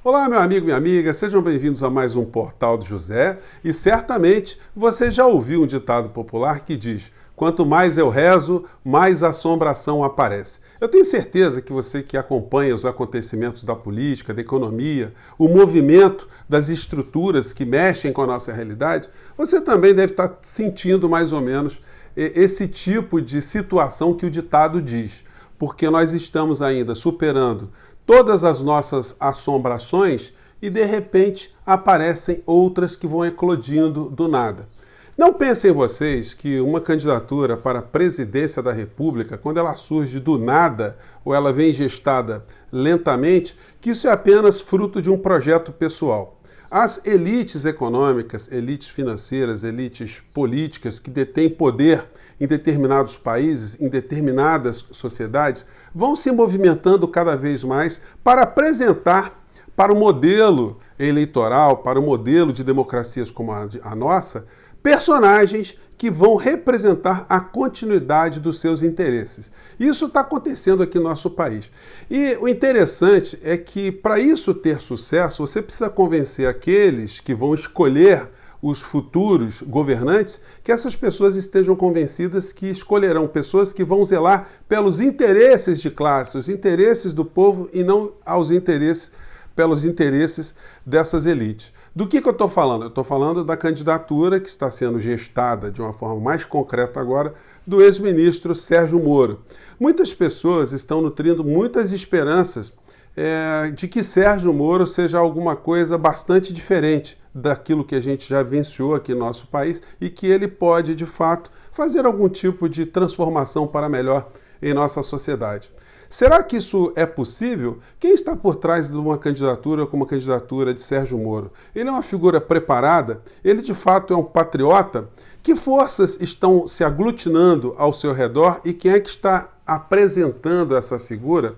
Olá, meu amigo, minha amiga, sejam bem-vindos a mais um Portal do José. E certamente você já ouviu um ditado popular que diz: quanto mais eu rezo, mais assombração aparece. Eu tenho certeza que você que acompanha os acontecimentos da política, da economia, o movimento das estruturas que mexem com a nossa realidade, você também deve estar sentindo mais ou menos esse tipo de situação que o ditado diz, porque nós estamos ainda superando todas as nossas assombrações e de repente aparecem outras que vão eclodindo do nada. Não pensem vocês que uma candidatura para a presidência da República, quando ela surge do nada ou ela vem gestada lentamente, que isso é apenas fruto de um projeto pessoal. As elites econômicas, elites financeiras, elites políticas que detêm poder em determinados países, em determinadas sociedades, vão se movimentando cada vez mais para apresentar para o modelo eleitoral, para o modelo de democracias como a nossa, personagens que vão representar a continuidade dos seus interesses. Isso está acontecendo aqui no nosso país. E o interessante é que, para isso ter sucesso, você precisa convencer aqueles que vão escolher os futuros governantes, que essas pessoas estejam convencidas que escolherão pessoas que vão zelar pelos interesses de classe, os interesses do povo e não pelos interesses dessas elites. Do que eu estou falando? Eu estou falando da candidatura que está sendo gestada de uma forma mais concreta agora do ex-ministro Sérgio Moro. Muitas pessoas estão nutrindo muitas esperanças de que Sérgio Moro seja alguma coisa bastante diferente daquilo que a gente já vivenciou aqui no nosso país e que ele pode, de fato, fazer algum tipo de transformação para melhor em nossa sociedade. Será que isso é possível? Quem está por trás de uma candidatura como a candidatura de Sérgio Moro? Ele é uma figura preparada? Ele de fato é um patriota? Que forças estão se aglutinando ao seu redor e quem é que está apresentando essa figura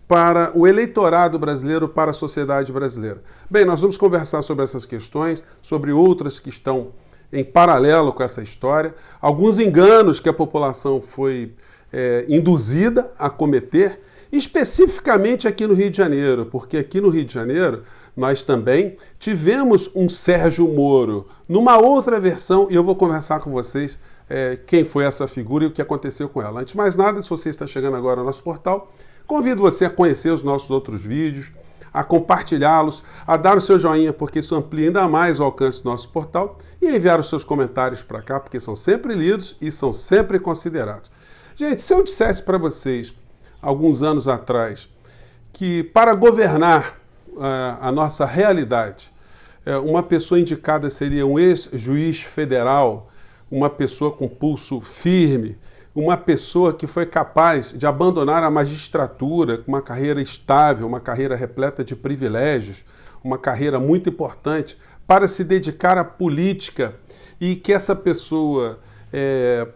para o eleitorado brasileiro, para a sociedade brasileira? Bem, nós vamos conversar sobre essas questões, sobre outras que estão em paralelo com essa história, alguns enganos que a população foi induzida a cometer, especificamente aqui no Rio de Janeiro, porque aqui no Rio de Janeiro nós também tivemos um Sérgio Moro, numa outra versão, e eu vou conversar com vocês quem foi essa figura e o que aconteceu com ela. Antes de mais nada, se você está chegando agora ao nosso portal, convido você a conhecer os nossos outros vídeos, a compartilhá-los, a dar o seu joinha, porque isso amplia ainda mais o alcance do nosso portal, e enviar os seus comentários para cá, porque são sempre lidos e são sempre considerados. Gente, se eu dissesse para vocês, alguns anos atrás, que para governar a nossa realidade, uma pessoa indicada seria um ex-juiz federal, uma pessoa com pulso firme, uma pessoa que foi capaz de abandonar a magistratura com uma carreira estável, uma carreira repleta de privilégios, uma carreira muito importante, para se dedicar à política e que essa pessoa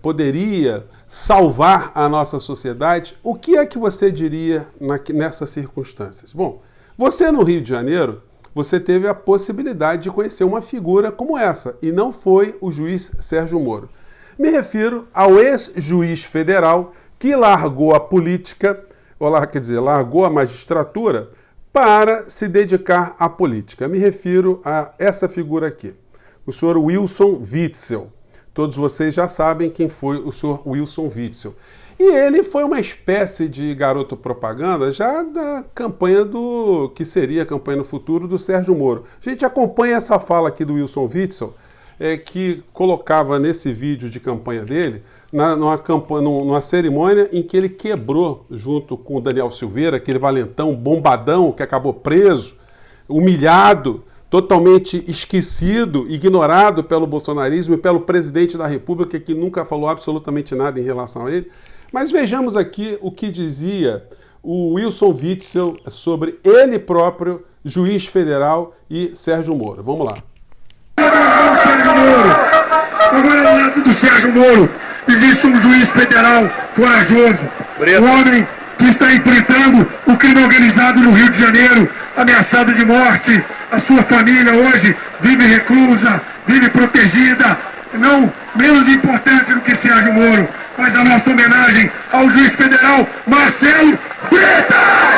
poderia salvar a nossa sociedade, o que é que você diria nessas circunstâncias? Bom, você no Rio de Janeiro, você teve a possibilidade de conhecer uma figura como essa, e não foi o juiz Sérgio Moro. Me refiro ao ex-juiz federal que largou a política, largou a magistratura para se dedicar à política. Me refiro a essa figura aqui, o senhor Wilson Witzel. Todos vocês já sabem quem foi o senhor Wilson Witzel. E ele foi uma espécie de garoto propaganda já da campanha que seria a campanha no futuro do Sérgio Moro. A gente acompanha essa fala aqui do Wilson Witzel, que colocava nesse vídeo de campanha dele, numa cerimônia em que ele quebrou, junto com o Daniel Silveira, aquele valentão, bombadão, que acabou preso, humilhado, totalmente esquecido, ignorado pelo bolsonarismo e pelo presidente da República, que nunca falou absolutamente nada em relação a ele. Mas vejamos aqui o que dizia o Wilson Witzel sobre ele próprio, juiz federal, e Sérgio Moro. Vamos lá. Sérgio Moro. Agora, ao lado do Sérgio Moro, existe um juiz federal corajoso, um homem que está enfrentando o crime organizado no Rio de Janeiro, ameaçado de morte. A sua família hoje vive reclusa, vive protegida. Não menos importante do que Sérgio Moro, mas a nossa homenagem ao juiz federal Marcelo Bretas!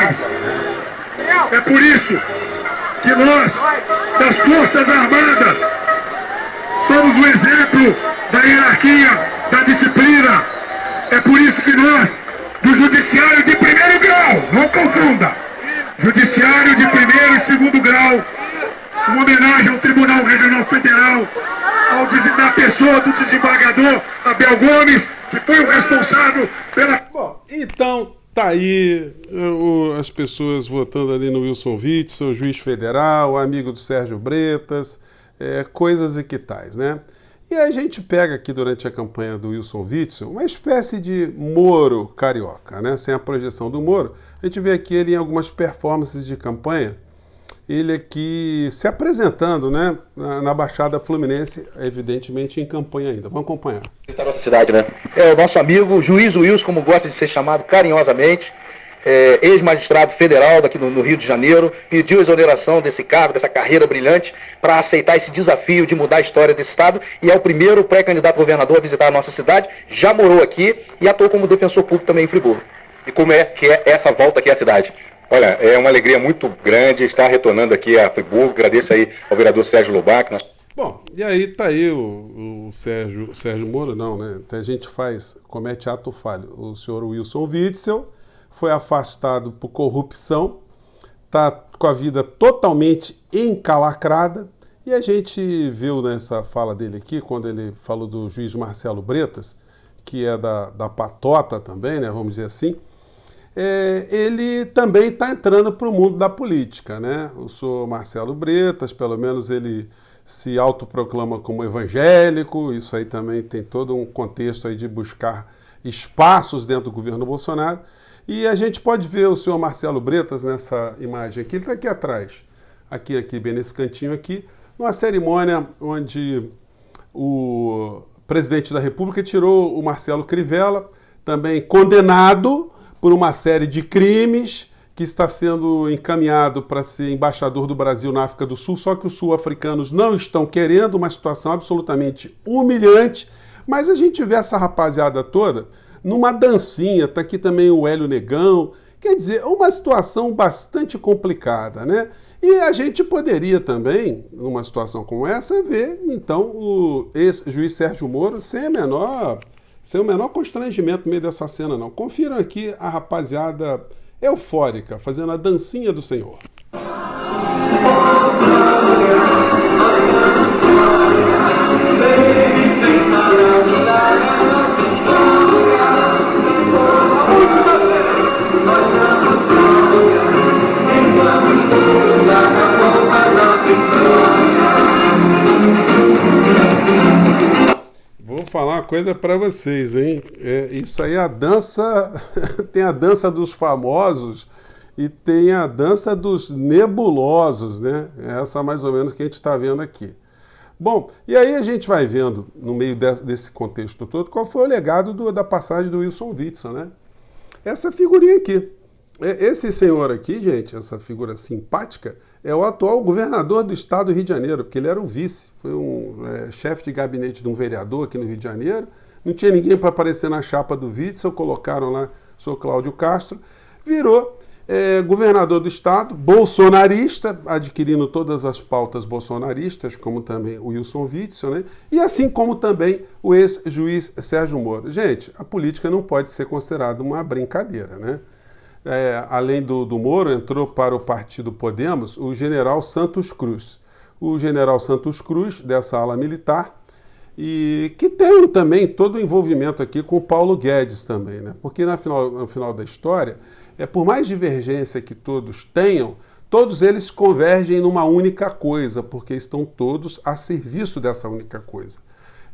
mais. É por isso que nós, das Forças Armadas, somos o exemplo da hierarquia, da disciplina. É por isso que nós, do Judiciário de primeiro grau, não confunda, Judiciário de primeiro e segundo grau, uma homenagem ao Tribunal Regional Federal, da pessoa do desembargador Abel Gomes, que foi o responsável pela... Bom, então tá aí as pessoas votando ali no Wilson Witzel, juiz federal, amigo do Sérgio Bretas, coisas e que tais, né? E a gente pega aqui durante a campanha do Wilson Witzel uma espécie de Moro carioca, né? Sem a projeção do Moro. A gente vê aqui ele em algumas performances de campanha, ele aqui se apresentando, né, na Baixada Fluminense, evidentemente em campanha ainda. Vamos acompanhar. Está na nossa cidade, né? É o nosso amigo Juiz Wilson, como gosta de ser chamado carinhosamente, ex-magistrado federal daqui no Rio de Janeiro, pediu a exoneração desse cargo, dessa carreira brilhante, para aceitar esse desafio de mudar a história desse estado, e é o primeiro pré-candidato governador a visitar a nossa cidade, já morou aqui e atuou como defensor público também em Friburgo. E como é que é essa volta aqui à cidade? Olha, é uma alegria muito grande estar retornando aqui a Friburgo. Agradeço aí ao vereador Sérgio Lubac. Bom, e aí tá aí o Sérgio Moro, não, né? A gente comete ato falho. O senhor Wilson Witzel foi afastado por corrupção, tá com a vida totalmente encalacrada, e a gente viu nessa fala dele aqui, quando ele falou do juiz Marcelo Bretas, que é da patota também, né? Vamos dizer assim, ele também está entrando para o mundo da política, né? O senhor Marcelo Bretas, pelo menos ele se autoproclama como evangélico, isso aí também tem todo um contexto aí de buscar espaços dentro do governo Bolsonaro, e a gente pode ver o senhor Marcelo Bretas nessa imagem aqui, ele está aqui atrás, aqui bem nesse cantinho aqui, numa cerimônia onde o presidente da República tirou o Marcelo Crivella, também condenado por uma série de crimes, que está sendo encaminhado para ser embaixador do Brasil na África do Sul, só que os sul-africanos não estão querendo, uma situação absolutamente humilhante, mas a gente vê essa rapaziada toda numa dancinha, está aqui também o Hélio Negão, quer dizer, uma situação bastante complicada, né? E a gente poderia também, numa situação como essa, ver, então, o ex-juiz Sérgio Moro sem o menor constrangimento no meio dessa cena, não. Confiram aqui a rapaziada eufórica, fazendo a dancinha do Senhor. Vou falar uma coisa para vocês, hein? Isso aí é a dança, tem a dança dos famosos e tem a dança dos nebulosos, né? É essa mais ou menos que a gente está vendo aqui. Bom, e aí a gente vai vendo, no meio desse contexto todo, qual foi o legado da passagem do Wilson Witzel, né? Essa figurinha aqui. Esse senhor aqui, gente, essa figura simpática, é o atual governador do estado do Rio de Janeiro, porque ele era o vice, foi um chefe de gabinete de um vereador aqui no Rio de Janeiro, não tinha ninguém para aparecer na chapa do Witzel, colocaram lá o senhor Cláudio Castro, virou governador do estado, bolsonarista, adquirindo todas as pautas bolsonaristas, como também o Wilson Witzel, né? E assim como também o ex-juiz Sérgio Moro. Gente, a política não pode ser considerada uma brincadeira, né? Além do Moro, entrou para o partido Podemos o general Santos Cruz. O general Santos Cruz, dessa ala militar, e que tem também todo o envolvimento aqui com o Paulo Guedes também, né? Porque no final da história, por mais divergência que todos tenham, todos eles convergem numa única coisa, porque estão todos a serviço dessa única coisa.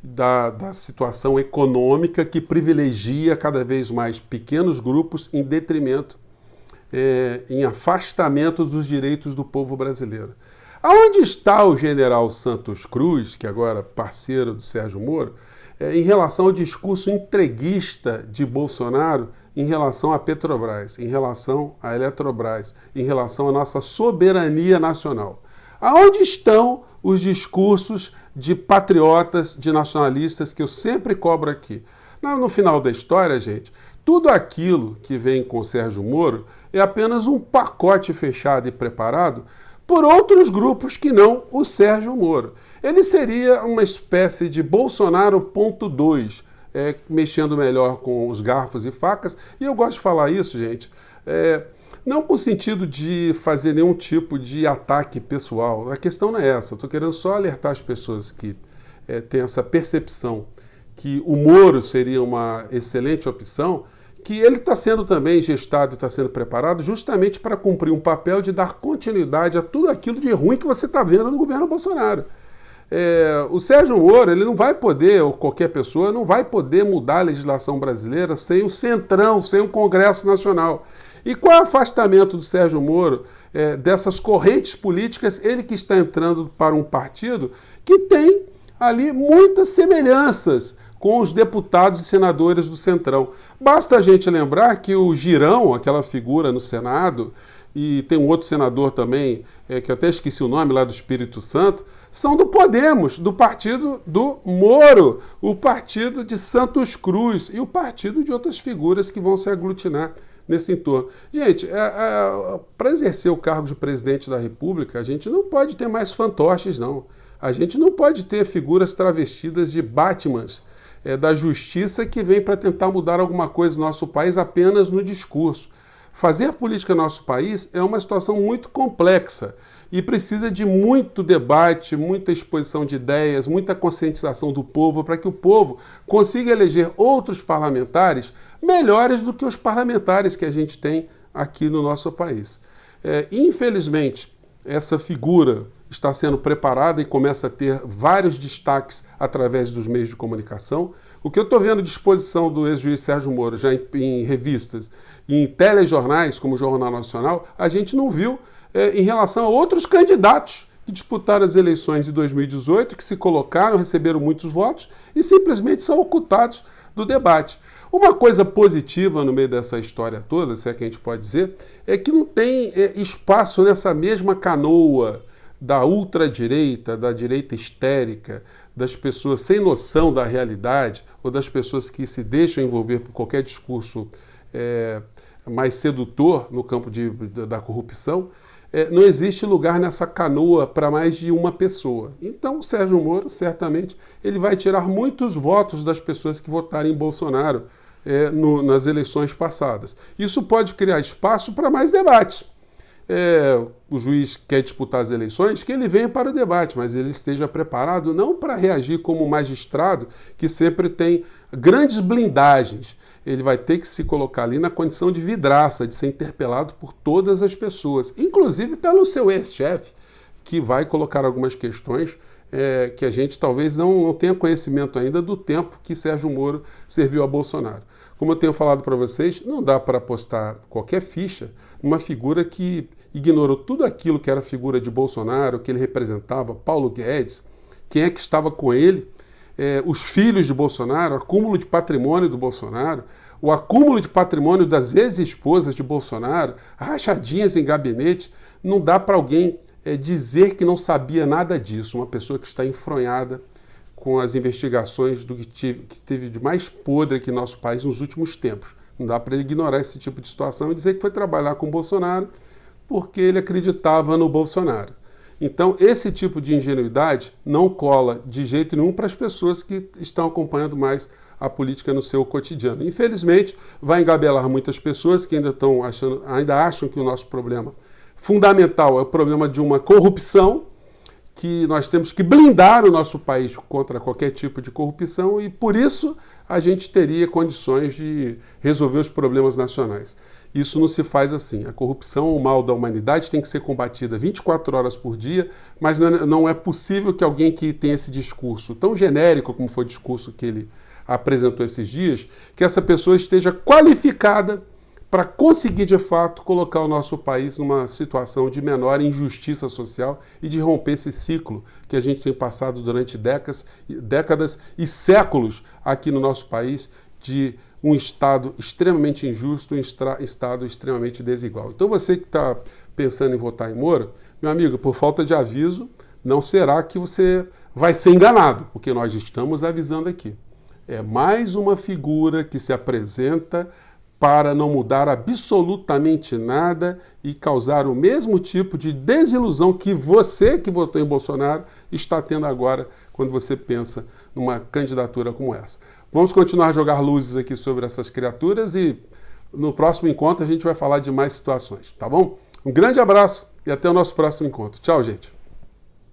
Da situação econômica que privilegia cada vez mais pequenos grupos em detrimento, em afastamento dos direitos do povo brasileiro. Aonde está o general Santos Cruz, que agora é parceiro do Sérgio Moro, em relação ao discurso entreguista de Bolsonaro em relação à Petrobras, em relação à Eletrobras, em relação à nossa soberania nacional? Aonde estão os discursos de patriotas, de nacionalistas, que eu sempre cobro aqui? No final da história, gente, tudo aquilo que vem com Sérgio Moro é apenas um pacote fechado e preparado por outros grupos que não o Sérgio Moro. Ele seria uma espécie de Bolsonaro ponto 2, mexendo melhor com os garfos e facas. E eu gosto de falar isso, gente, não com o sentido de fazer nenhum tipo de ataque pessoal. A questão não é essa. Eu estou querendo só alertar as pessoas que têm essa percepção que o Moro seria uma excelente opção, que ele está sendo também gestado e está sendo preparado justamente para cumprir um papel de dar continuidade a tudo aquilo de ruim que você está vendo no governo Bolsonaro. O Sérgio Moro, ele não vai poder, ou qualquer pessoa, não vai poder mudar a legislação brasileira sem o Centrão, sem o Congresso Nacional. E qual é o afastamento do Sérgio Moro dessas correntes políticas, ele que está entrando para um partido que tem ali muitas semelhanças com os deputados e senadores do Centrão. Basta a gente lembrar que o Girão, aquela figura no Senado, e tem um outro senador também, que eu até esqueci o nome, lá do Espírito Santo, são do Podemos, do partido do Moro, o partido de Santos Cruz e o partido de outras figuras que vão se aglutinar nesse entorno. Gente, para exercer o cargo de presidente da República, a gente não pode ter mais fantoches, não. A gente não pode ter figuras travestidas de Batmans da justiça que vem para tentar mudar alguma coisa no nosso país apenas no discurso. Fazer política no nosso país é uma situação muito complexa e precisa de muito debate, muita exposição de ideias, muita conscientização do povo para que o povo consiga eleger outros parlamentares melhores do que os parlamentares que a gente tem aqui no nosso país. Infelizmente, essa figura está sendo preparada e começa a ter vários destaques através dos meios de comunicação. O que eu estou vendo de exposição do ex-juiz Sérgio Moro já em revistas e em telejornais, como o Jornal Nacional, a gente não viu em relação a outros candidatos que disputaram as eleições de 2018, que se colocaram, receberam muitos votos e simplesmente são ocultados do debate. Uma coisa positiva no meio dessa história toda, se é que a gente pode dizer, é que não tem espaço nessa mesma canoa da ultradireita, da direita histérica, das pessoas sem noção da realidade ou das pessoas que se deixam envolver por qualquer discurso mais sedutor no campo da corrupção. Não existe lugar nessa canoa para mais de uma pessoa. Então, o Sérgio Moro, certamente, ele vai tirar muitos votos das pessoas que votaram em Bolsonaro nas eleições passadas. Isso pode criar espaço para mais debates. O juiz quer disputar as eleições, que ele venha para o debate, mas ele esteja preparado não para reagir como magistrado, que sempre tem grandes blindagens. Ele vai ter que se colocar ali na condição de vidraça, de ser interpelado por todas as pessoas, inclusive pelo seu ex-chefe, que vai colocar algumas questões que a gente talvez não tenha conhecimento ainda do tempo que Sérgio Moro serviu a Bolsonaro. Como eu tenho falado para vocês, não dá para apostar qualquer ficha numa figura que ignorou tudo aquilo que era a figura de Bolsonaro, que ele representava, Paulo Guedes, quem é que estava com ele, os filhos de Bolsonaro, o acúmulo de patrimônio do Bolsonaro, o acúmulo de patrimônio das ex-esposas de Bolsonaro, rachadinhas em gabinete. Não dá para alguém dizer que não sabia nada disso, uma pessoa que está enfronhada com as investigações do que teve de mais podre aqui no nosso país nos últimos tempos. Não dá para ele ignorar esse tipo de situação e dizer que foi trabalhar com o Bolsonaro porque ele acreditava no Bolsonaro. Então, esse tipo de ingenuidade não cola de jeito nenhum para as pessoas que estão acompanhando mais a política no seu cotidiano. Infelizmente, vai engabelar muitas pessoas que ainda acham que o nosso problema fundamental é o problema de uma corrupção, que nós temos que blindar o nosso país contra qualquer tipo de corrupção e, por isso, a gente teria condições de resolver os problemas nacionais. Isso não se faz assim. A corrupção, o mal da humanidade, tem que ser combatida 24 horas por dia, mas não é possível que alguém que tem esse discurso tão genérico como foi o discurso que ele apresentou esses dias, que essa pessoa esteja qualificada para conseguir, de fato, colocar o nosso país numa situação de menor injustiça social e de romper esse ciclo que a gente tem passado durante décadas e séculos aqui no nosso país, de um Estado extremamente injusto, um Estado extremamente desigual. Então você que está pensando em votar em Moro, meu amigo, por falta de aviso, não será que você vai ser enganado, porque nós estamos avisando aqui. É mais uma figura que se apresenta para não mudar absolutamente nada e causar o mesmo tipo de desilusão que você que votou em Bolsonaro está tendo agora quando você pensa numa candidatura como essa. Vamos continuar a jogar luzes aqui sobre essas criaturas e no próximo encontro a gente vai falar de mais situações, tá bom? Um grande abraço e até o nosso próximo encontro. Tchau, gente!